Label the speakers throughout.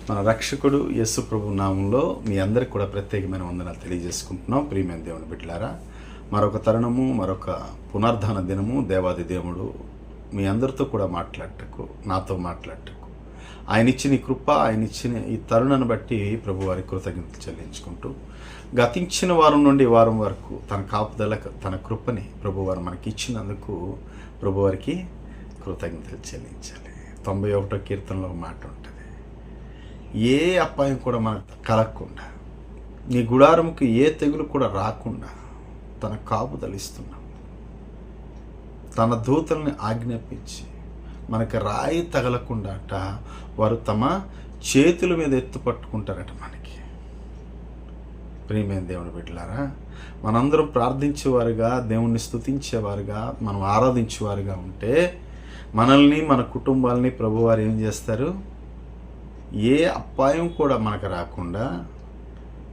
Speaker 1: మన రక్షకుడు యేసు ప్రభు నామంలో మీ అందరికి కూడా ప్రత్యేకమైన వందనాలు తెలియజేసుకుంటున్నాం. ప్రియమైన దేవుని బిడ్డలారా, మరొక తరుణము, మరొక పునర్ధాన దినము దేవాది దేవుడు మీ అందరితో కూడా మాట్లాడటకు, నాతో మాట్లాడటకు, ఆయన ఇచ్చిన ఈ కృప, ఆయన ఇచ్చిన ఈ తరుణాన్ని బట్టి ప్రభు వారికి కృతజ్ఞతలు చెల్లించుకుంటూ, గతించిన వారం నుండి వారం వరకు తన కాపుదల, తన కృపని ప్రభువారు మనకి ఇచ్చినందుకు ప్రభువారికి కృతజ్ఞతలు చెల్లించాలి. 91వ కీర్తనలో ఒక మాట ఉంటుంది, ఏ అపాయం కూడా మనకు కలగకుండా, నీ గుడారముకి ఏ తెగులు కూడా రాకుండా తన కాపుదలిస్తున్నాం. తన దూతల్ని ఆజ్ఞాపించి మనకి రాయి తగలకుండా వారు తమ చేతుల మీద ఎత్తు పట్టుకుంటారట. మనకి ప్రియమైన దేవుని బిడ్డలారా, మనందరం ప్రార్థించేవారుగా, దేవుణ్ణి స్తుతించేవారుగా, మనం ఆరాధించేవారుగా ఉంటే మనల్ని, మన కుటుంబాలని ప్రభువారు ఏం చేస్తారు? ఏ అపాయం కూడా మనకు రాకుండా,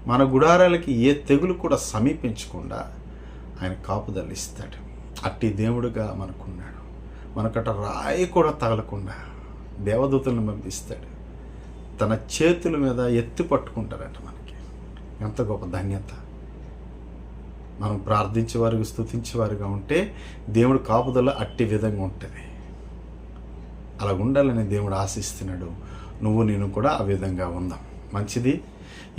Speaker 1: మన గుడారాలకి ఏ తెగులు కూడా సమీపించకుండా ఆయన కాపుదలిస్తాడు. అట్టి దేవుడుగా మనకున్నాడు. మనకట రాయి కూడా తగలకుండా దేవదూతలను పంపిస్తాడు. తన చేతుల మీద ఎత్తి పట్టుకుంటారట. మనకి ఎంత గొప్ప ధన్యత! మనం ప్రార్థించేవారుగా, స్తుతించేవారుగా ఉంటే దేవుడు కాపుదల అట్టి విధంగా ఉంటుంది. అలా ఉండాలని దేవుడు ఆశిస్తున్నాడు. నువ్వు నేను కూడా ఆ విధంగా ఉందాం. మంచిది.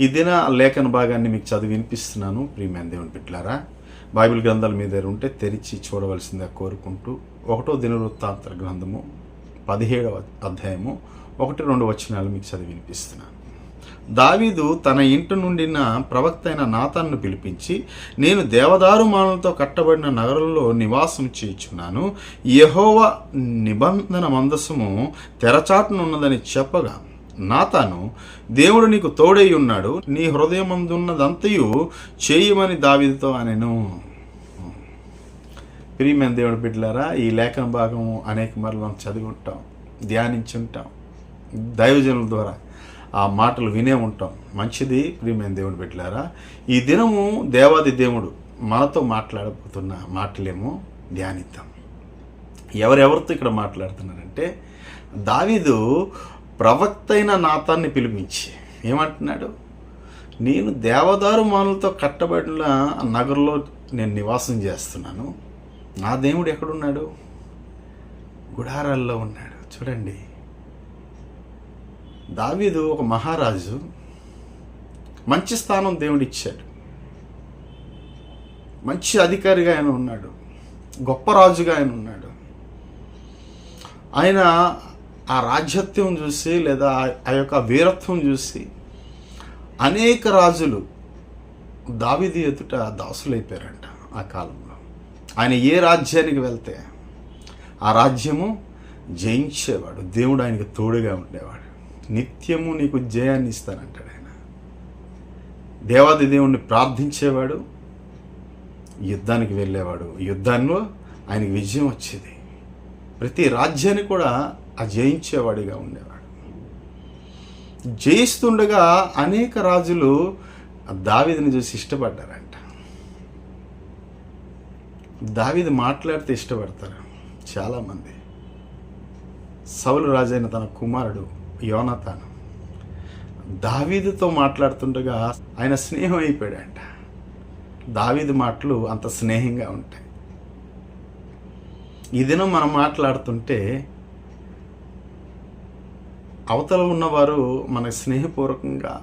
Speaker 1: ఈ దిన లేఖన భాగాన్ని మీకు చదివి వినిపిస్తున్నాను. ప్రియమైన దేవుని బిడ్డలారా, బైబిల్ గ్రంథాల మీద ఉంటే తెరిచి చూడవలసిందిగా కోరుకుంటూ 1వ దినవృత్తాంత గ్రంథము 17వ అధ్యాయము 1-2 వచనాలు మీకు చదివి వినిపిస్తున్నాను. దావీదు తన ఇంటి నుండిన ప్రవక్త అయిన నాతాన్ను పిలిపించి, నేను దేవదారు మానులతో కట్టబడిన నగరంలో నివాసం చేయుచున్నాను. యెహోవా నిబంధన మందసము తెరచాటునున్నదని చెప్పగా, నాతాను, దేవుడు నీకు తోడై ఉన్నాడు, నీ హృదయమందున్నదంతయు చేయమని దావీదుతో అనెను. ప్రియమైన దేవుడి బిడ్డలారా, ఈ లేఖన భాగం అనేక మార్లు మనం చదివి ఉంటాం, ధ్యానించుంటాం, దైవజనుల ద్వారా ఆ మాటలు వినే ఉంటాం. మంచిది. ప్రియమైన దేవుని బిడ్డలారా, ఈ దినము దేవాది దేవుడు మనతో మాట్లాడబోతున్న మాటలేమో ధ్యానిద్దాం. ఎవరెవరితో ఇక్కడ మాట్లాడుతున్నారంటే, దావీదు ప్రవక్త అయిన నాతాన్ని పిలిపించి ఏమంటున్నాడు? నేను దేవదారు మానులతో కట్టబడిన నగరంలో నేను నివాసం చేస్తున్నాను. నా దేవుడు ఎక్కడున్నాడు? గుడారాల్లో ఉన్నాడు. చూడండి, దావీదు ఒక మహారాజు, మంచి స్థానం దేవుడు ఇచ్చాడు, మంచి అధికారిగా ఆయన ఉన్నాడు, గొప్ప రాజుగా ఆయన ఉన్నాడు. ఆయన ఆ రాజ్యత్వం చూసి, లేదా ఆ యొక్క వీరత్వం చూసి అనేక రాజులు దావీదు ఎదుట దాసులైపోయారంట. ఆ కాలంలో ఆయన ఏ రాజ్యానికి వెళ్తే ఆ రాజ్యము జయించేవాడు. దేవుడు ఆయనకు తోడుగా ఉండేవాడు. నిత్యము నీకు జయాన్ని ఇస్తానంటాడు ఆయన. దేవాది దేవుణ్ణి ప్రార్థించేవాడు, యుద్ధానికి వెళ్ళేవాడు, యుద్ధాల్లో ఆయనకి విజయం వచ్చేది. ప్రతి రాజ్యాన్ని కూడా ఆ జయించేవాడిగా ఉండేవాడు. జయిస్తుండగా అనేక రాజులు దావీదుని చూసి ఇష్టపడ్డారంట. దావీదు మాట్లాడితే ఇష్టపడతారు చాలామంది. సౌలు రాజైన తన కుమారుడు యోనాతాను దావీదుతో మాట్లాడుతుండగా ఆయన స్నేహం అయిపోయాడంట. దావీదు మాటలు అంత స్నేహంగా ఉంటాయి. ఈ దినం మనం మాట్లాడుతుంటే అవతల ఉన్నవారు మనకు స్నేహపూర్వకంగా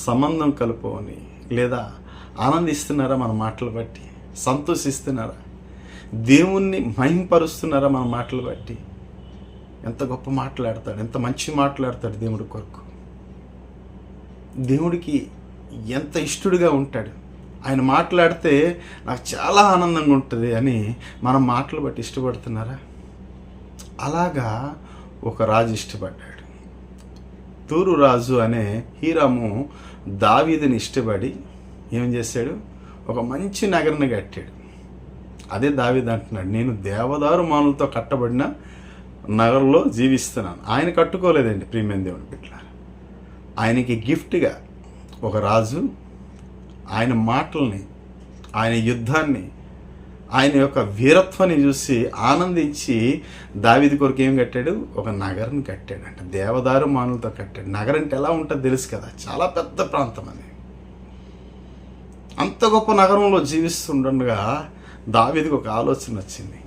Speaker 1: సంబంధం కలుపుకొని, లేదా ఆనందిస్తున్నారా మన మాటలు బట్టి, సంతోషిస్తున్నారా, దేవుణ్ణి మహింపరుస్తున్నారా మన మాటలు బట్టి? ఎంత గొప్ప మాట్లాడతాడు, ఎంత మంచి మాట్లాడతాడు దేవుడి కొరకు. దేవుడికి ఎంత ఇష్టడుగా ఉంటాడు. ఆయన మాట్లాడితే నాకు చాలా ఆనందంగా ఉంటుంది అని మనం మాటలు బట్టి ఇష్టపడుతున్నారా? అలాగా ఒక రాజు ఇష్టపడ్డాడు. తూరు రాజు అనే హీరాము దావీదుని ఇష్టపడి ఏం చేశాడు? ఒక మంచి నగరాన్ని కట్టాడు. అదే దావీదు అంటున్నాడు, నేను దేవదారు మానులతో కట్టబడిన నగరంలో జీవిస్తున్నాను. ఆయన కట్టుకోలేదండి. ప్రియమైన దేవుని బిడ్డలారా, ఆయనకి గిఫ్ట్గా ఒక రాజు ఆయన మాటల్ని, ఆయన యుద్ధాన్ని, ఆయన యొక్క వీరత్వాన్ని చూసి ఆనందించి దావీదు కొరకు ఏం కట్టాడు? ఒక నగరం కట్టాడు. అంటే దేవదారు మానులతో కట్టాడు. నగరం అంటే ఎలా ఉంటుందో తెలుసు కదా, చాలా పెద్ద ప్రాంతం అది. అంత గొప్ప నగరంలో జీవిస్తుండగా దావీదుకు ఒక ఆలోచన వచ్చింది.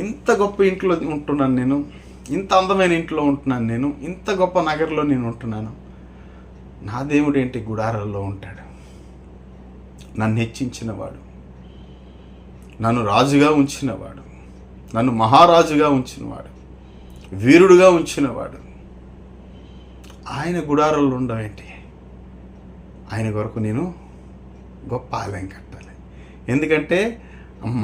Speaker 1: ఇంత గొప్ప ఇంట్లో ఉంటున్నాను నేను, ఇంత అందమైన ఇంట్లో ఉంటున్నాను నేను, ఇంత గొప్ప నగరంలో నేను ఉంటున్నాను, నా దేవుడు ఏంటి గుడారాల్లో ఉంటాడు? నన్ను హెచ్చించినవాడు, నన్ను రాజుగా ఉంచినవాడు, నన్ను మహారాజుగా ఉంచినవాడు, వీరుడుగా ఉంచినవాడు, ఆయన గుడారాల్లో ఉండవేంటి? ఆయన కొరకు నేను గొప్ప ఆలయం కట్టాలి. ఎందుకంటే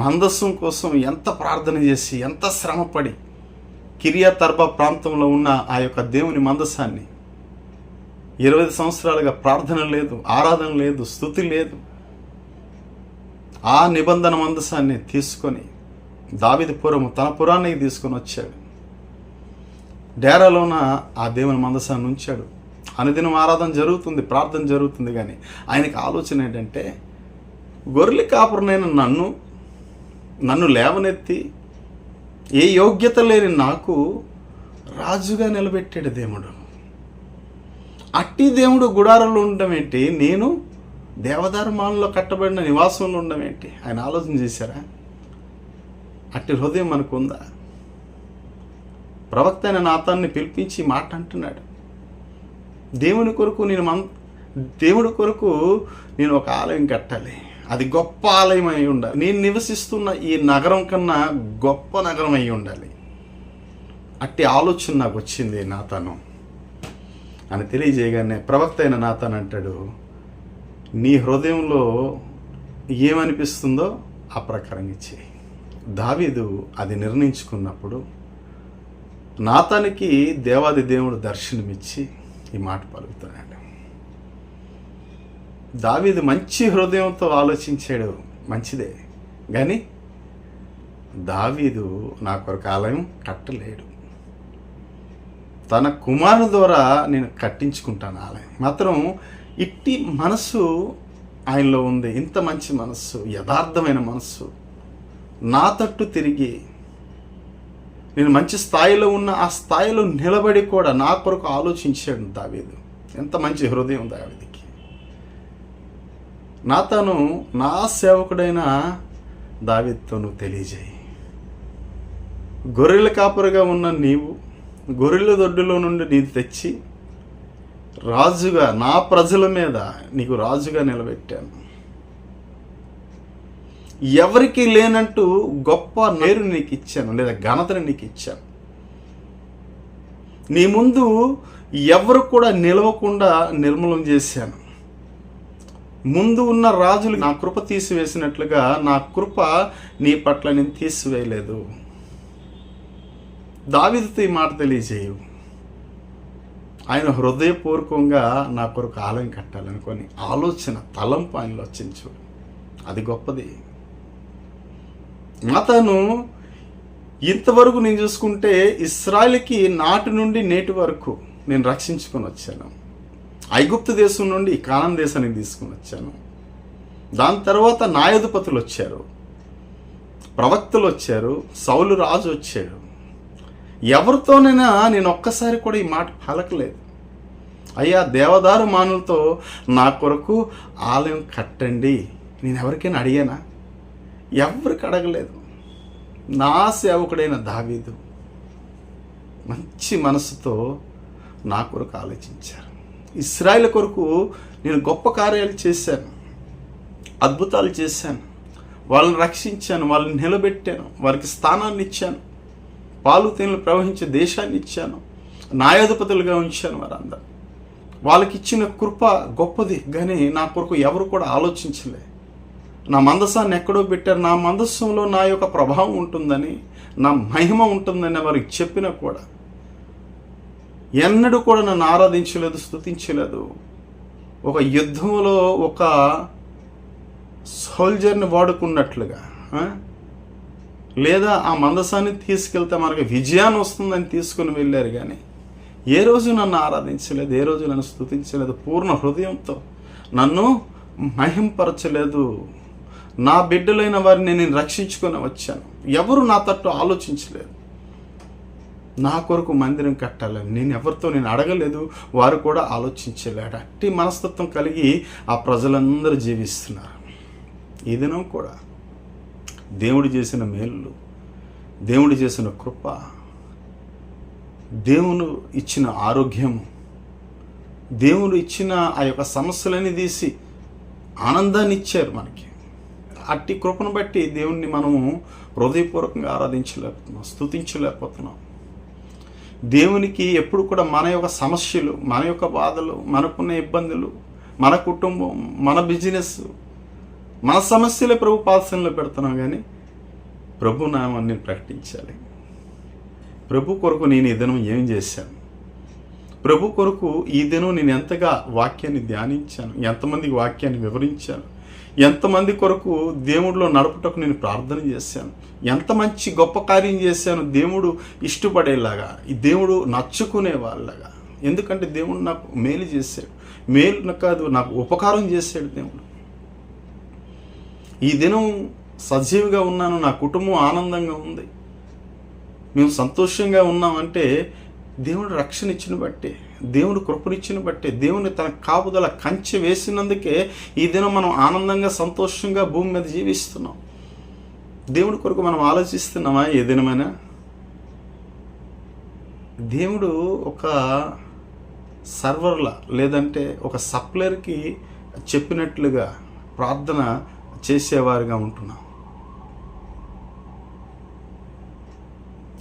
Speaker 1: మందస్సం కోసం ఎంత ప్రార్థన చేసి, ఎంత శ్రమపడి కిరియత్ అర్బా ప్రాంతంలో ఉన్న ఆ యొక్క దేవుని మందసాన్ని 20 సంవత్సరాలుగా ప్రార్థన లేదు, ఆరాధన లేదు, స్తుతి లేదు, ఆ నిబంధన మందసాన్ని తీసుకొని దావీదు పురము తన పురానికి తీసుకొని వచ్చాడు. డేరాలోన ఆ దేవుని మందసాన్ని ఉంచాడు. అనుదినం ఆరాధన జరుగుతుంది, ప్రార్థన జరుగుతుంది. కానీ ఆయనకి ఆలోచన ఏంటంటే, గొర్రెల కాపురనైన నన్ను లేవనెత్తి ఏ యోగ్యత లేని నాకు రాజుగా నిలబెట్టాడు దేవుడు. అట్టి దేవుడు గుడారంలో ఉండడం ఏంటి? నేను దేవదారు మానులో కట్టబడిన నివాసంలో ఉండడం ఏంటి? ఆయన ఆలోచన చేశారా? అట్టి హృదయం మనకు ఉందా? ప్రవక్త అయిన నాతాన్ని పిలిపించి మాట అంటున్నాడు, దేవుడి కొరకు నేను ఒక ఆలయం కట్టాలి, అది గొప్ప ఆలయం అయి ఉండాలి, నేను నివసిస్తున్న ఈ నగరం కన్నా గొప్ప నగరం అయి ఉండాలి. అట్టి ఆలోచన నాకు వచ్చింది నాతాను అని తెలియజేయగానే ప్రవక్త అయిన నాతాన్ అంటాడు, నీ హృదయంలో ఏమనిపిస్తుందో ఆ ప్రకారం ఇచ్చే. దావీదు అది నిర్ణయించుకున్నప్పుడు నాతానికి దేవాది దేవుడు దర్శనమిచ్చి ఈ మాట పలుకుతున్నాడు. దావీదు మంచి హృదయంతో ఆలోచించాడు, మంచిదే. కానీ దావీదు నా కొరకు ఆలయం కట్టలేడు, తన కుమారుని ద్వారా నేను కట్టించుకుంటాను ఆలయం. మాత్రం ఇట్టి మనస్సు ఆయనలో ఉంది, ఇంత మంచి మనస్సు, యథార్థమైన మనస్సు, నా తట్టు తిరిగి నేను మంచి స్థాయిలో ఉన్న ఆ స్థాయిలో నిలబడి కూడా నా కొరకు ఆలోచించాడు దావీదు. ఎంత మంచి హృదయం దావీదుకి. నాతాను నా సేవకుడైన దావీదుతో నువ్వు తెలియజేయి, గొర్రెల కాపురగా ఉన్న నీవు గొర్రెల దొడ్డులో నుండి నీది తెచ్చి రాజుగా నా ప్రజల మీద నీకు రాజుగా నిలబెట్టాను. ఎవరికి లేనంటూ గొప్ప నేరు నీకు ఇచ్చాను, లేదా ఘనతను నీకు ఇచ్చాను. నీ ముందు ఎవరు కూడా నిలవకుండా నిర్మూలం చేశాను. ముందు ఉన్న రాజులు నా కృప తీసివేసినట్లుగా నా కృప నీ పట్ల నేను తీసివేయలేదు. దావీదుతో ఈ మాట తెలియజేయు. ఆయన హృదయపూర్వకంగా నా కొరకు ఆలయం కట్టాలనుకొని ఆలోచన, తలంపు ఆయనలో వచ్చించు. అది గొప్పది. నాతాను ఇంతవరకు నేను చూసుకుంటే ఇశ్రాయేలుకి నాటి నుండి నేటి వరకు నేను రక్షించుకొని వచ్చాను. ఐగుప్తు దేశం నుండి కానాను దేశానికి తీసుకుని వచ్చాను. దాని తర్వాత న్యాయాధిపతులు వచ్చారు, ప్రవక్తలు వచ్చారు, సౌలు రాజు వచ్చాడు. ఎవరితోనైనా నేను ఒక్కసారి కూడా ఈ మాట పలకలేదు, అయ్యా దేవదారు మానులతో నా కొరకు ఆలయం కట్టండి. నేను ఎవరికైనా అడిగానా? ఎవరికి అడగలేదు. నా సేవకుడైన దావీదు మంచి మనసుతో నా కొరకు ఆలోచించారు. ఇశ్రాయేలు కొరకు నేను గొప్ప కార్యాలు చేశాను, అద్భుతాలు చేశాను, వాళ్ళని రక్షించాను, వాళ్ళని నిలబెట్టాను, వారికి స్థానాన్ని ఇచ్చాను, పాలు తేనెలు ప్రవహించే దేశాన్ని ఇచ్చాను, న్యాయాధిపతులుగా ఉంచాను. వారందరూ వాళ్ళకి ఇచ్చిన కృప గొప్పది. కానీ నా కొరకు ఎవరు కూడా ఆలోచించలే. నా మందసాన్ని ఎక్కడో పెట్టారు, నా మందస్సంలో నా యొక్క ప్రభావం ఉంటుందని, నా మహిమ ఉంటుందని వారికి చెప్పినా కూడా ఎన్నడూ కూడా నన్ను ఆరాధించలేదు, స్తుతించలేదు. ఒక యుద్ధంలో ఒక సోల్జర్ని వాడుకున్నట్లుగా, లేదా ఆ మందసాన్ని తీసుకెళ్తే మనకు విజయాన్ని వస్తుందని తీసుకుని వెళ్ళారు. కానీ ఏ రోజు నన్ను ఆరాధించలేదు, ఏ రోజు నన్ను స్తుతించలేదు, పూర్ణ హృదయంతో నన్ను మహింపరచలేదు, నా బిడ్డలైన వారిని నేను రక్షించుకొని వచ్చాను. ఎవరు నా తట్టు ఆలోచించలేదు. నా కొరకు మందిరం కట్టాలని నేను అడగలేదు, వారు కూడా ఆలోచించలేడు. అట్టి మనస్తత్వం కలిగి ఆ ప్రజలందరూ జీవిస్తున్నారు. ఈ దినం కూడా దేవుడు చేసిన మేలు, దేవుడు చేసిన కృప, దేవుడు ఇచ్చిన ఆరోగ్యము, దేవుడు ఇచ్చిన ఆ యొక్క సమస్యలని తీసి ఆనందాన్ని ఇచ్చారు మనకి. అట్టి కృపను బట్టి దేవుణ్ణి మనము హృదయపూర్వకంగా ఆరాధించలేకపోతున్నాం, స్తుతించలేకపోతున్నాం. దేవునికి ఎప్పుడు కూడా మన యొక్క సమస్యలు, మన యొక్క బాధలు, మనకున్న ఇబ్బందులు, మన కుటుంబం, మన బిజినెస్, మన సమస్యలే ప్రభు పాదసంలో పెడుతున్నాం. కానీ ప్రభు నామాన్ని ప్రకటించాలి. ప్రభు కొరకు నేను ఈ దినం ఏం చేశాను, ప్రభు కొరకు ఈ దినం నేను ఎంతగా వాక్యాన్ని ధ్యానించాను, ఎంతమందికి వాక్యాన్ని వివరించాను, ఎంతమంది కొరకు దేవుడిలో నడుపుటకు నేను ప్రార్థన చేశాను, ఎంత మంచి గొప్ప కార్యం చేశాను దేవుడు ఇష్టపడేలాగా, ఈ దేవుడు నచ్చుకునే వాళ్ళగా. ఎందుకంటే దేవుడు నాకు మేలు చేశాడు, మేలు కాదు నాకు ఉపకారం చేశాడు దేవుడు. ఈ దినం సజీవిగా ఉన్నాను, నా కుటుంబం ఆనందంగా ఉంది, మేము సంతోషంగా ఉన్నామంటే దేవుడు రక్షణ ఇచ్చిన బట్టే, దేవుడు కృపనిచ్చిన బట్టే, దేవుని తన కాపుదల కంచె వేసినందుకే ఈ దినం మనం ఆనందంగా సంతోషంగా భూమి మీద జీవిస్తున్నాం. దేవుడి కొరకు మనం ఆలోచిస్తున్నామా? ఏ దినమైనా దేవుడు ఒక సర్వర్లా లేదంటే ఒక సప్లయర్కి చెప్పినట్లుగా ప్రార్థన చేసేవారుగా ఉంటున్నాం.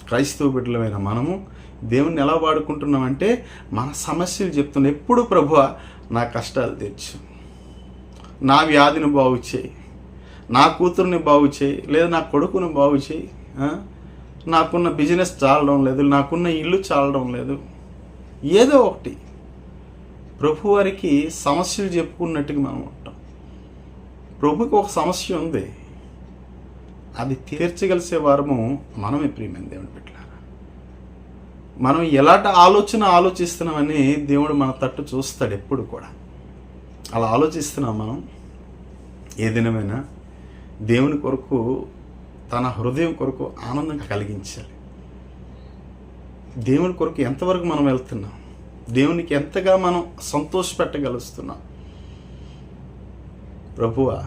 Speaker 1: క్రైస్తవ బిడ్డలమైన మనము దేవుణ్ణి ఎలా వాడుకుంటున్నామంటే మన సమస్యలు చెప్తున్నాం. ఎప్పుడు ప్రభువా నా కష్టాలు తీర్చు, నా వ్యాధిని బాగు చేయి, నా కూతుర్ని బాగు చేయి, లేదా నా కొడుకుని బాగు చేయి, నాకున్న బిజినెస్ చాలడం లేదు, నాకున్న ఇల్లు చాలడం లేదు, ఏదో ఒకటి ప్రభువారికి సమస్యలు చెప్పుకున్నట్టుగా మనం ఉంటాం. ప్రభుకి ఒక సమస్య ఉంది, అది తీర్చగలిసే వారము మనమే. ప్రియమైన దేవుని బిడ్డలారా, మనం ఎలాంటి ఆలోచిస్తున్నామని దేవుడు మన తట్టు చూస్తాడు ఎప్పుడు కూడా. అలా ఆలోచిస్తున్నాం మనం. ఏ దినమైనా దేవుని కొరకు, తన హృదయం కొరకు ఆనందం కలిగించాలి. దేవుని కొరకు ఎంతవరకు మనం వెళ్తున్నాం, దేవునికి ఎంతగా మనం సంతోషపెట్టగలుగుతున్నాం. ప్రభువా,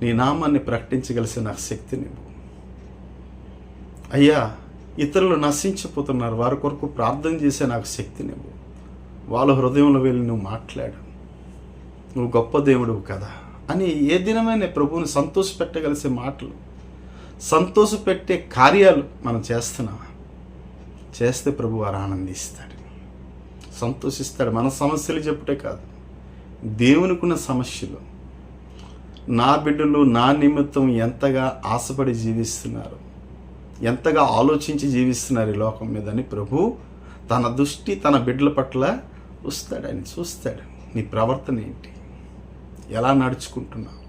Speaker 1: నీ నామాన్ని ప్రకటించగలిసిన నాకు శక్తినివ్వు. అయ్యా, ఇతరులు నశించిపోతున్నారు, వారి కొరకు ప్రార్థన చేసే నాకు శక్తినివ్వు. వాళ్ళ హృదయంలో వెళ్ళి నువ్వు మాట్లాడు, నువ్వు గొప్ప దేవుడువు కదా అని ఏ దినమైన ప్రభువుని సంతోషపెట్టగలిసే మాటలు, సంతోషపెట్టే కార్యాలు మనం చేస్తున్నామా? చేస్తే ప్రభు వారు ఆనందిస్తాడు, సంతోషిస్తాడు. మన సమస్యలు చెప్పుటే కాదు, దేవునికున్న సమస్యలు, నా బిడ్డలు నా నిమిత్తం ఎంతగా ఆశపడి జీవిస్తున్నారు, ఎంతగా ఆలోచించి జీవిస్తున్నారు ఈ లోకం మీద అని ప్రభు తన దృష్టి తన బిడ్డల పట్ల వస్తాడు. ఆయన చూస్తాడు, నీ ప్రవర్తన ఏంటి, ఎలా నడుచుకుంటున్నావు,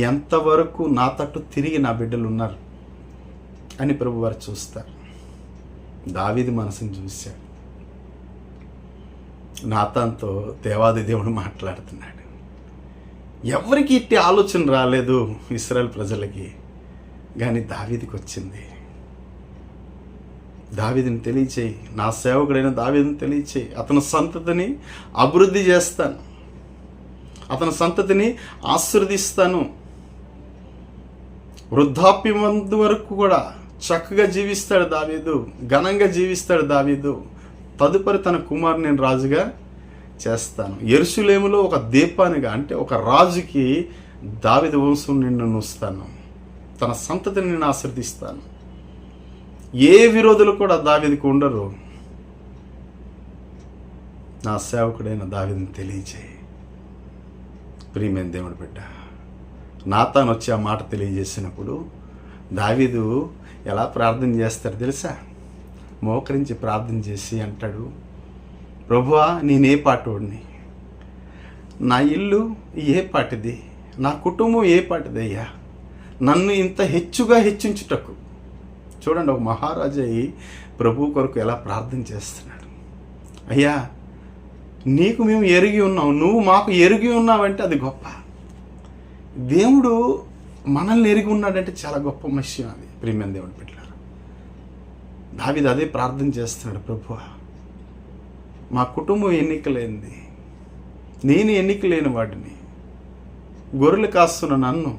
Speaker 1: ఎంతవరకు నా తట్టు తిరిగి నా బిడ్డలు ఉన్నారు అని ప్రభు వారు చూస్తారు. దావీదు మనసుని చూశాడు. నాతాన్తో దేవాది దేవుడు మాట్లాడుతున్నాడు. ఎవరికి ఇట్టి ఆలోచన రాలేదు ఇశ్రాయేల్ ప్రజలకి, కానీ దావీదుకి వచ్చింది. దావీదుని తెలియచేయి, నా సేవకుడైన దావీదుని తెలియచేయి, అతని సంతతిని అభివృద్ధి చేస్తాను, అతని సంతతిని ఆశీర్వదిస్తాను, వృద్ధాప్యం వరకు కూడా చక్కగా జీవిస్తాడు దావీదు, ఘనంగా జీవిస్తాడు దావీదు. తదుపరి తన కుమారుని నేను రాజుగా చేస్తాను. యెరూషలేములో ఒక దీపానిగా, అంటే ఒక రాజుకి దావీదు వంశం నిన్ను ఉంచుతాను, తన సంతతిని నేను ఆశీర్వదిస్తాను. ఏ విరోధులు కూడా దావీదుకు ఉండరు. నా సేవకుడైన దావీదుని తెలియచేయి. ప్రియమైన దేవుడి బిడ్డ, నాతాను వచ్చి ఆ మాట తెలియజేసినప్పుడు దావీదు ఎలా ప్రార్థన చేస్తాడు తెలుసా? మోకరించి ప్రార్థన చేసి అంటాడు, ప్రభువా, నేనే పాటోడిని, నా ఇల్లు ఏ పాటిది, నా కుటుంబం ఏ పాటిది అయ్యా, నన్ను ఇంత హెచ్చుగా హెచ్చించుటకు. చూడండి, ఒక మహారాజు అయి ప్రభు కొరకు ఎలా ప్రార్థన చేస్తున్నాడు. అయ్యా, నీకు మేము ఎరిగి ఉన్నాం, నువ్వు మాకు ఎరిగి ఉన్నావంటే అది గొప్ప. దేవుడు మనల్ని ఎరిగి ఉన్నాడంటే చాలా గొప్ప విషయం అది. ప్రియమైన దేవుని బిడ్డలారా, దావీదు అదే ప్రార్థన చేస్తున్నాడు. ప్రభువా, మా కుటుంబం ఎన్నిక లేనిది, నేను ఎన్నిక లేని వాడిని, గొర్రెలు కాస్తున్న నన్ను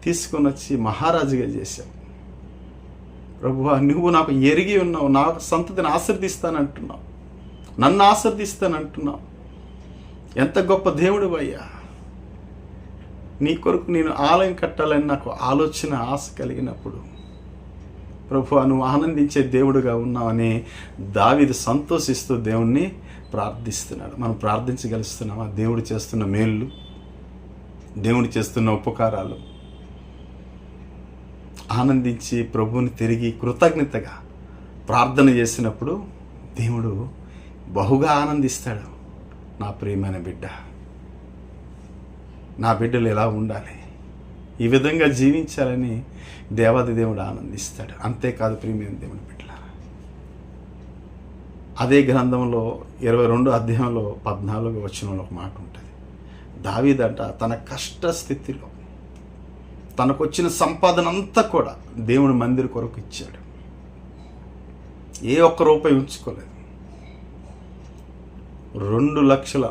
Speaker 1: తీసుకొని వచ్చి మహారాజుగా చేశావు. ప్రభువా, నువ్వు నాకు ఎరిగి ఉన్నావు, నాకు సంతతిని ఆశీర్దిస్తానంటున్నావు, నన్ను ఆశీర్దిస్తానంటున్నావు. ఎంత గొప్ప దేవుడు అయ్యా. నీ కొరకు నేను ఆలయం కట్టాలని నాకు ఆలోచన, ఆశ కలిగినప్పుడు ప్రభువా, నువ్వు ఆనందించే దేవుడుగా ఉన్నావని దావీదు సంతోషిస్తూ దేవుణ్ణి ప్రార్థిస్తున్నాడు. మనం ప్రార్థించగలుగుతున్నామా? దేవుడు చేస్తున్న మేళ్ళు, దేవుడు చేస్తున్న ఉపకారాలు ఆనందించి ప్రభువుని తిరిగి కృతజ్ఞతగా ప్రార్థన చేసినప్పుడు దేవుడు బహుగా ఆనందిస్తాడు. నా ప్రియమైన బిడ్డ, నా బిడ్డలు ఎలా ఉండాలి, ఈ విధంగా జీవించాలని దేవాది దేవుడు ఆనందిస్తాడు. అంతేకాదు ప్రియమైన దేవుని బిడ్డలారా, అదే గ్రంథంలో 22 అధ్యాయంలో 14 వచనంలో ఒక మాట ఉంటుంది. దావీదంట తన కష్ట స్థితిలో తనకు వచ్చిన సంపాదన అంతా కూడా దేవుని మందిరం కొరకు ఇచ్చాడు. ఏ ఒక్క రూపాయి ఉంచుకోలేదు. 2 లక్షల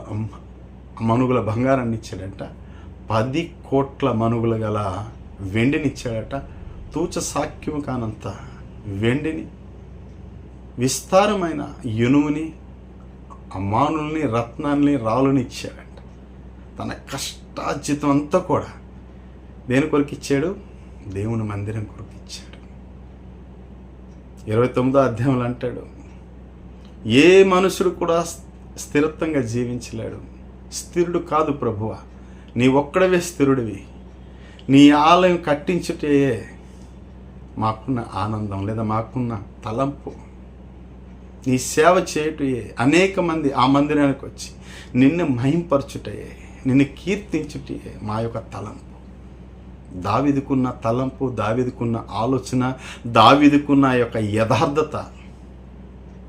Speaker 1: మనుగుల బంగారాన్ని ఇచ్చాడట, 10 కోట్ల మనుగులు గల వెండిని ఇచ్చాడట, తూచ సాక్ష్యం కానంత వెండిని, విస్తారమైన ఇనుముని, అమానుల్ని, రత్నాల్ని, రాళ్ళని ఇచ్చాడట. తన కష్టార్జితం అంతా కూడా దేని కొరకు ఇచ్చాడు? దేవుని మందిరం కొరకు ఇచ్చాడు. 29 అధ్యాయంలో అంటాడు, ఏ మనుషుడు కూడా స్థిరత్వంగా జీవించలేడు. స్థిరుడు కాదు ప్రభువా, నీ ఒక్కడవే స్థిరుడివి. నీ ఆలయం కట్టించుటే మాకున్న ఆనందం, లేదా మాకున్న తలంపు. నీ సేవ చేయుటయే, అనేక మంది ఆ మందిరానికి వచ్చి నిన్ను మహింపరచుటయే, నిన్ను కీర్తించుటయే మా యొక్క తలంపు. దావీదుకున్న తలంపు, దావీదుకున్న ఆలోచన, దావీదుకున్న యొక్క యథార్థత.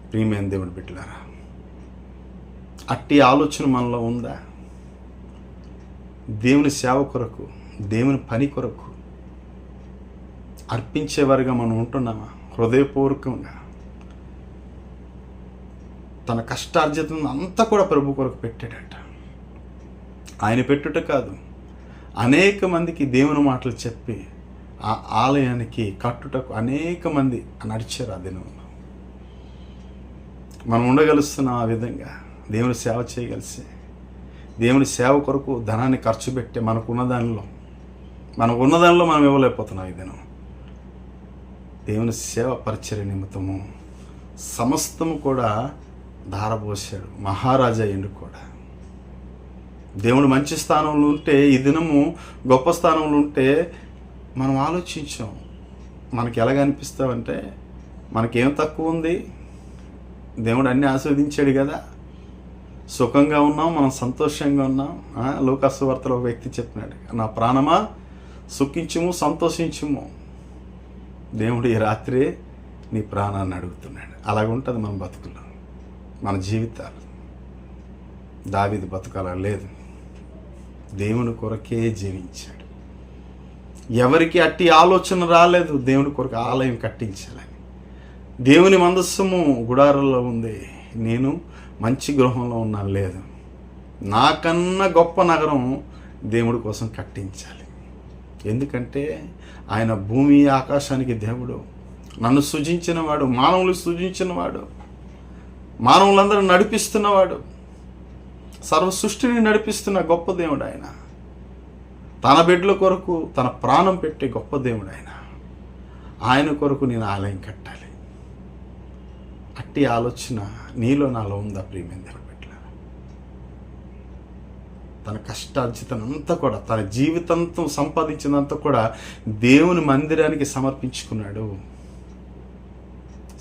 Speaker 1: ప్రియమైన దేవుని బిడ్డలారా, అట్టి ఆలోచన మనలో ఉందా? దేవుని సేవ కొరకు, దేవుని పని కొరకు అర్పించేవారుగా మనం ఉంటున్నామా? హృదయపూర్వకంగా తన కష్టార్జితం అంతా కూడా ప్రభు కొరకు పెట్టాడట. ఆయన పెట్టుట కాదు, అనేక మందికి దేవుని మాటలు చెప్పి ఆ ఆలయానికి కట్టుటకు అనేక మంది నడిచారు. ఆ దినంలో మనం ఉండగలుస్తున్నాం. ఆ విధంగా దేవుని సేవ చేయగలిసి, దేవుని సేవ కొరకు ధనాన్ని ఖర్చు పెట్టి మనకున్న దానిలో మనం ఇవ్వలేకపోతున్నాం. ఈ దినం దేవుని సేవ పరిచర్య నిమిత్తము సమస్తము కూడా ధారపోసాడు. మహారాజా అయ్యిండు కూడా. దేవుడు మంచి స్థానంలో ఉంటే, ఈ దినము గొప్ప స్థానంలో ఉంటే మనం ఆలోచించాం. మనకి ఎలాగ అనిపిస్తామంటే, మనకేం తక్కువ ఉంది? దేవుడు అన్నీ ఆస్వాదించాడు కదా, సుఖంగా ఉన్నాం, మనం సంతోషంగా ఉన్నాం. లూకాసు వార్తలో ఒక వ్యక్తి చెప్పినాడు, నా ప్రాణమా సుఖించుము, సంతోషించుము. దేవుడు ఈ రాత్రి నీ ప్రాణాన్ని అడుగుతున్నాడు. అలాగుంటుంది మన బతుకులు, మన జీవితాలు. దావీదు బతుకలా లేదు, దేవుని కొరకే జీవించాడు. ఎవరికి అట్టి ఆలోచన రాలేదు దేవుని కొరకు ఆలయం కట్టించాలని. దేవుని మందస్సము గుడారంలో ఉంది, నేను మంచి గృహంలో ఉన్నాను లేదు. నాకన్నా గొప్ప నగరం దేవుడి కోసం కట్టించాలి. ఎందుకంటే ఆయన భూమి ఆకాశానికి దేవుడు, నన్ను సృజించినవాడు, మానవులు సృజించినవాడు, మానవులందరూ నడిపిస్తున్నవాడు, సర్వ సృష్టిని నడిపిస్తున్న గొప్ప దేవుడు ఆయన. తన బిడ్డల కొరకు తన ప్రాణం పెట్టే గొప్ప దేవుడు ఆయన. ఆయన కొరకు నేను ఆలయం కట్టాలి. అట్టి ఆలోచన నీలో నాలో ఉందా ప్రియమైన దేవుని బిడ్డలారా? తన కష్టార్జితనంతా కూడా, తన జీవితంతో సంపాదించినంతా కూడా దేవుని మందిరానికి సమర్పించుకున్నాడు.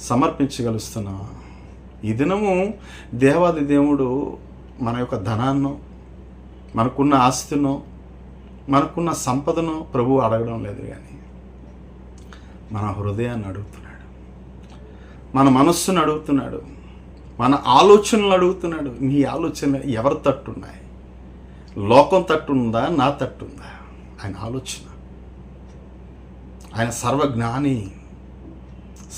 Speaker 1: సమర్పించగలుగుతున్నా? ఈ దినము దేవాది దేవుడు మన యొక్క ధనాన్నో, మనకున్న ఆస్తినో, మనకున్న సంపదనో ప్రభువు అడగడం లేదు, కానీ మన హృదయాన్ని అడుగుతున్నాడు, మన మనస్సును అడుగుతున్నాడు, మన ఆలోచనలు అడుగుతున్నాడు. నీ ఆలోచనలు ఎవరి తట్టున్నాయి? లోకం తట్టుందా, నా తట్టుందా? ఆయన ఆలోచన. ఆయన సర్వజ్ఞాని,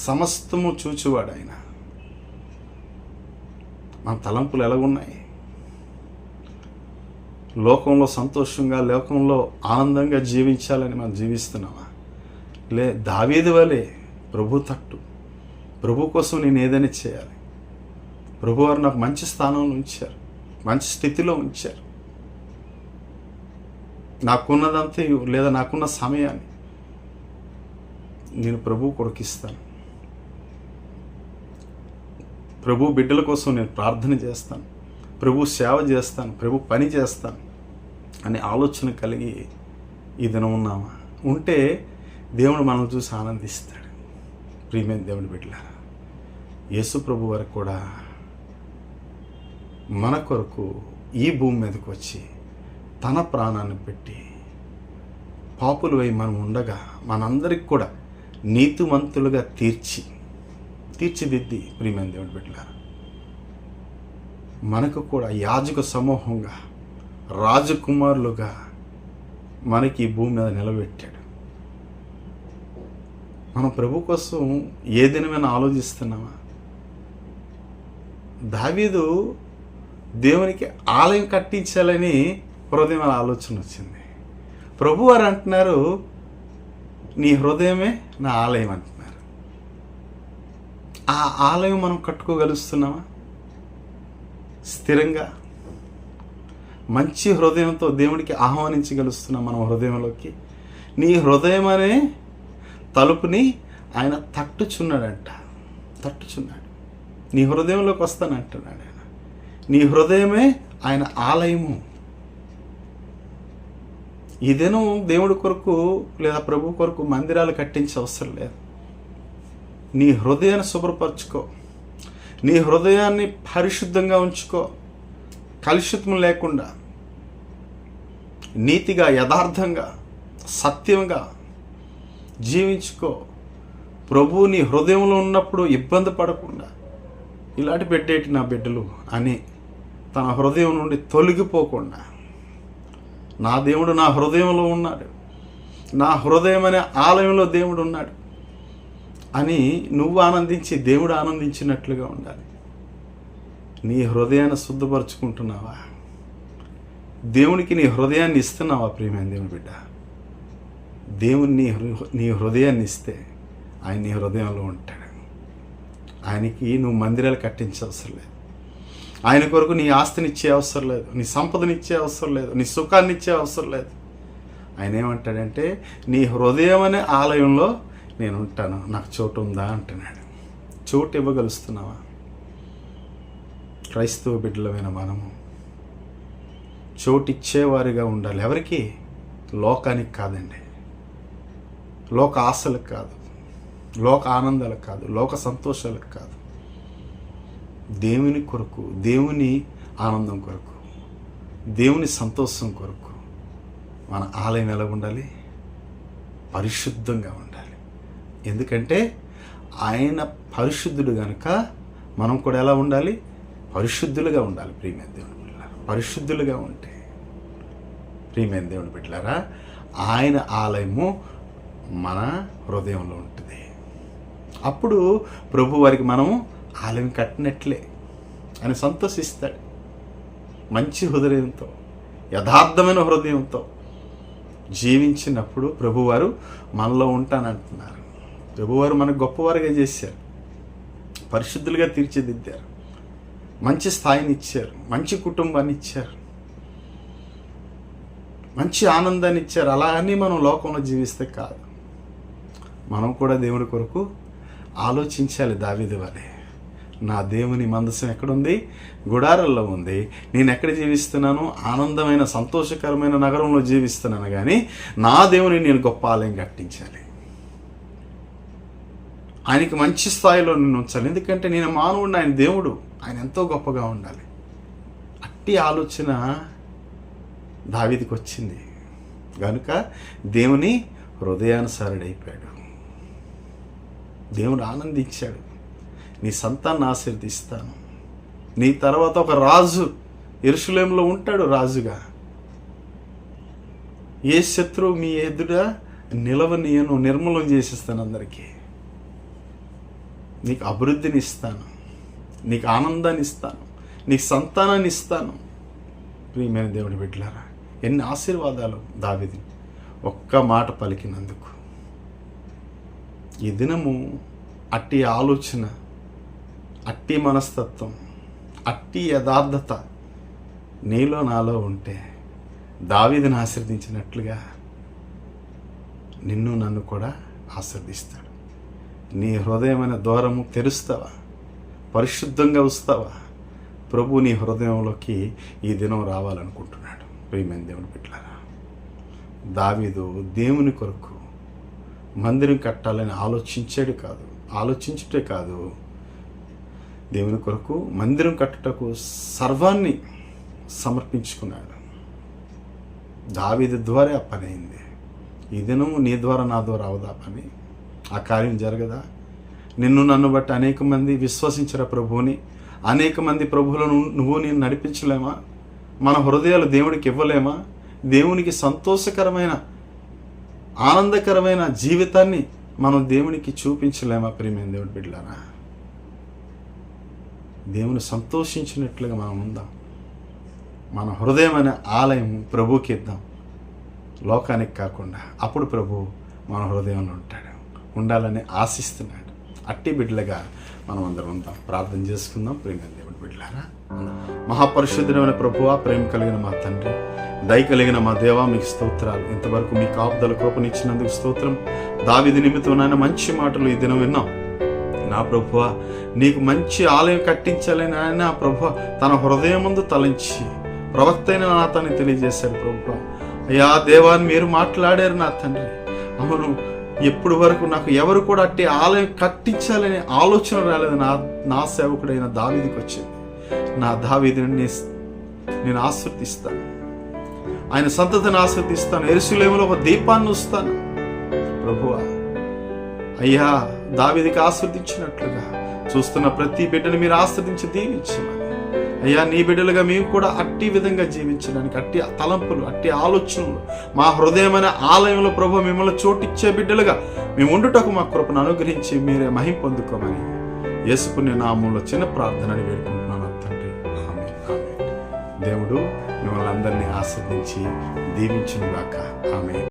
Speaker 1: సమస్తము చూచువాడు ఆయన. మన తలంపులు ఎలాగున్నాయి? లోకంలో సంతోషంగా, లోకంలో ఆనందంగా జీవించాలని మనం జీవిస్తున్నామా? దావీదు వలె ప్రభు తట్టు, ప్రభు కోసం నేను ఏదైనా చేయాలి, ప్రభువారు నాకు మంచి స్థానంలో ఉంచారు, మంచి స్థితిలో ఉంచారు, నాకున్నదంతా లేదా నాకున్న సమయాన్ని నేను ప్రభు కొరకిస్తాను, ప్రభు బిడ్డల కోసం నేను ప్రార్థన చేస్తాను, ప్రభు సేవ చేస్తాను, ప్రభు పని చేస్తాను అనే ఆలోచన కలిగి ఈ దినం ఉన్నామా? ఉంటే దేవుడు మనల్ని చూసి ఆనందిస్తాడు. ప్రియమైన దేవుని బిడ్డలారా, యేసు ప్రభు వారు కూడా మన కొరకు ఈ భూమి మీదకి వచ్చి తన ప్రాణాన్ని పెట్టి పాపులవై మనం ఉండగా మనందరికి కూడా నీతిమంతులుగా తీర్చిదిద్ది ప్రియమైన దేవుని బిడ్డలారా, మనకు కూడా యాజక సమూహంగా, రాజకుమారులుగా మనకి ఈ భూమి మీద నిలబెట్టాడు. మనం ప్రభు కోసం ఏ దినమైనా ఆలోచిస్తున్నామా? దావీదు దేవునికి ఆలయం కట్టించాలని హృదయం ఆలోచన వచ్చింది. ప్రభు వారు అంటున్నారు, నీ హృదయమే నా ఆలయం అంటున్నారు. ఆ ఆలయం మనం కట్టుకోగలుగుతున్నామా? స్థిరంగా మంచి హృదయంతో దేవునికి ఆహ్వానించగలుగుతున్నాం మన హృదయంలోకి. నీ హృదయం అనే తలుపుని ఆయన తట్టుచున్నాడంట. నీ హృదయంలోకి వస్తానంటున్నాడు ఆయన. నీ హృదయమే ఆయన ఆలయము. ఈ దినం దేవుడి కొరకు లేదా ప్రభు కొరకు మందిరాలు కట్టించే అవసరం లేదు. నీ హృదయాన్ని శుభ్రపరచుకో, నీ హృదయాన్ని పరిశుద్ధంగా ఉంచుకో, కలుషితం లేకుండా నీతిగా, యథార్థంగా, సత్యంగా జీవించుకో. ప్రభు నీ హృదయంలో ఉన్నప్పుడు ఇబ్బంది పడకుండా ఇలాంటి బిడ్డేటి నా బిడ్డలు అని తన హృదయం నుండి తొలగిపోకుండా, నా దేవుడు నా హృదయంలో ఉన్నాడు, నా హృదయం అనే ఆలయంలో దేవుడు ఉన్నాడు అని నువ్వు ఆనందించి దేవుడు ఆనందించినట్లుగా ఉండాలి. నీ హృదయాన్ని శుద్ధపరచుకుంటున్నావా? దేవునికి నీ హృదయాన్ని ఇస్తున్నావా? ప్రియమైన దేవుని బిడ్డ, దేవుని నీ హృదయాన్ని ఇస్తే ఆయన నీ హృదయంలో ఉంటాడు. ఆయనకి నువ్వు మందిరాలు కట్టించవసరం లేదు. ఆయన కొరకు నీ ఆస్తిని ఇచ్చే అవసరం లేదు, నీ సంపదని ఇచ్చే అవసరం లేదు, నీ సుఖాన్ని ఇచ్చే అవసరం లేదు. ఆయన ఏమంటాడంటే, నీ హృదయం అనే ఆలయంలో నేను ఉంటాను, నాకు చోటు ఉందా అంటున్నాడు. చోటు ఇవ్వగలుగుతున్నావా? క్రైస్తవ బిడ్డలమైన మనము చోటు ఇచ్చేవారిగా ఉండాలి. ఎవరికి? లోకానికి కాదండి, లోక ఆశలకు కాదు, లోక ఆనందాలకు కాదు, లోక సంతోషాలకు కాదు. దేవుని కొరకు, దేవుని ఆనందం కొరకు, దేవుని సంతోషం కొరకు మన ఆలయం ఎలా ఉండాలి? పరిశుద్ధంగా ఉండాలి. ఎందుకంటే ఆయన పరిశుద్ధుడు కనుక మనం కూడా ఎలా ఉండాలి? పరిశుద్ధులుగా ఉండాలి. ప్రియమైన దేవుని బిడ్డలారా, పరిశుద్ధులుగా ఉంటే ప్రియమైన దేవుని బిడ్డలారా, ఆయన ఆలయము మన హృదయంలో ఉంటుంది. అప్పుడు ప్రభు వారికి మనము ఆలయం కట్టినట్లే ఆయన సంతోషిస్తాడు. మంచి హృదయంతో, యథార్థమైన హృదయంతో జీవించినప్పుడు ప్రభువారు మనలో ఉంటానంటున్నారు. ప్రభువారు మనకు గొప్పవారుగా చేశారు, పరిశుద్ధులుగా తీర్చిదిద్దారు, మంచి స్థాయిని ఇచ్చారు, మంచి కుటుంబాన్ని ఇచ్చారు, మంచి ఆనందాన్ని ఇచ్చారు. అలా అని మనం లోకంలో జీవిస్తే కాదు, మనం కూడా దేవుడి కొరకు ఆలోచించాలి. దావీదు వలె, నా దేవుని మందసం ఎక్కడుంది? గుడారంలో ఉంది. నేను ఎక్కడ జీవిస్తున్నాను? ఆనందమైన సంతోషకరమైన నగరంలో జీవిస్తున్నాను. కానీ నా దేవుని నేను గొప్ప ఆలయం కట్టించాలి, ఆయనకి మంచి స్థాయిలో నేను ఉంచాలి. ఎందుకంటే నేను మానవుడిని, ఆయన దేవుడు, ఆయన ఎంతో గొప్పగా ఉండాలి. అట్టి ఆలోచన దావీదుకి వచ్చింది కనుక దేవుని హృదయానుసారుడైపోయాడు. దేవుడు ఆనందించాడు. నీ సంతాన్ని ఆశీర్దిస్తాను, నీ తర్వాత ఒక రాజు యెరూషలేములో ఉంటాడు రాజుగా. ఏ శత్రువు మీ ఎదుట నిలవనీయను, నిర్మూలన చేసేస్తాను. అందరికీ నీకు అభివృద్ధిని ఇస్తాను, నీకు ఆనందాన్ని ఇస్తాను, నీకు సంతానాన్ని ఇస్తాను. ప్రియమైన దేవుని బిడ్డలారా, ఎన్ని ఆశీర్వాదాలు దావీదు ఒక్క మాట పలికినందుకు. ఈ దినము అట్టి ఆలోచన, అట్టి మనస్తత్వం, అట్టి యథార్థత నీలో నాలో ఉంటే దావీదుని ఆశీర్వదించినట్లుగా నిన్ను నన్ను కూడా ఆశీర్వదిస్తాడు. నీ హృదయమైన ద్వారము తెరుస్తావా? పరిశుద్ధంగా వస్తావా? ప్రభు నీ హృదయంలోకి ఈ దినం రావాలనుకుంటున్నాడు. ప్రియమైన దేవుని బిడ్డలారా, దావీదు దేవుని కొరకు మందిరం కట్టాలని ఆలోచించుటే కాదు, దేవుని కొరకు మందిరం కట్టుటకు సర్వాన్ని సమర్పించుకున్నాడు. దావీదు ద్వారా ఆ పని అయింది. ఈ దినం నీ ద్వారా నా ద్వారా అవదా పని? ఆ కార్యం జరగదా? నిన్ను నన్ను బట్టి అనేక మంది విశ్వసించరా ప్రభువుని? అనేక మంది ప్రభువులను నువ్వు నేను నడిపించలేమా? మన హృదయాలు దేవుడికి ఇవ్వలేమా? దేవునికి సంతోషకరమైన ఆనందకరమైన జీవితాన్ని మనం దేవునికి చూపించలేమా? ప్రియమైన దేవుడి బిడ్డలారా, దేవుని సంతోషించినట్లుగా మనం ఉందాం. మన హృదయం అనే ఆలయం ప్రభువుకి ఇద్దాం, లోకానికి కాకుండా. అప్పుడు ప్రభు మన హృదయంలో ఉండాలని ఆశిస్తున్నాడు. అట్టి బిడ్డలుగా మనం అందరం ఉందాం. ప్రార్థన చేసుకుందాం. ప్రియమైన దేవుడి బిడ్డలారా, మహాపరిశుద్ధమైన ప్రభువా, ప్రేమ కలిగిన మా తండ్రి, దయ కలిగిన మా దేవా, మీకు స్తోత్రాలు. ఇంతవరకు మీ కాపుదల కృపనిచ్చినందుకు స్తోత్రం. దావీదు నిమిత్తం నాయన మంచి మాటలు ఈ దినం విన్నాం. నా ప్రభువా, నీకు మంచి ఆలయం కట్టించాలని ఆయన ప్రభువా తన హృదయం ముందు తలంచి ప్రవక్త అయిన నాతోని తెలియజేశాడు. ప్రభువా, అయ్యా దేవాన్ని మీరు మాట్లాడారు నా తండ్రి. అవును, ఎప్పుడు వరకు నాకు ఎవరు కూడా అట్టి ఆలయం కట్టించాలనే ఆలోచన రాలేదు. నా సేవకుడైన దావీదుకి వచ్చింది. నా దావీదుని నేను ఆశీర్వదిస్తాను, ఆయన సంతతిని ఆశీర్వదిస్తాను, యెరూషలేములో ఒక దీపాన్ని ఉంచుతాను. ప్రభువా, అయ్యా దావీదుకి ఆశీర్వదించినట్లుగా చూస్తున్న ప్రతి బిడ్డను మీరు ఆశీర్వదించి దీవించమని. అయ్యా, నీ బిడ్డలుగా మేము కూడా అట్టి విధంగా జీవించడానికి, అట్టి తలంపులు, అట్టి ఆలోచనలు మా హృదయమైన ఆలయంలో ప్రభు మిమ్మల్ని చోటిచ్చే బిడ్డలుగా మేము ఉండుటకు మా కృపను అనుగ్రహించి మీరే మహిమ పొందుకోమని యేసు పుణ్య నామములో చిన్న ప్రార్థనని వేడుకుంటున్నాను తండ్రి. ఆమేన్, ఆమేన్. దేవుడు మిమ్మల్ని అందరినీ ఆశీర్వదించి దీవించును గాక. ఆమేన్.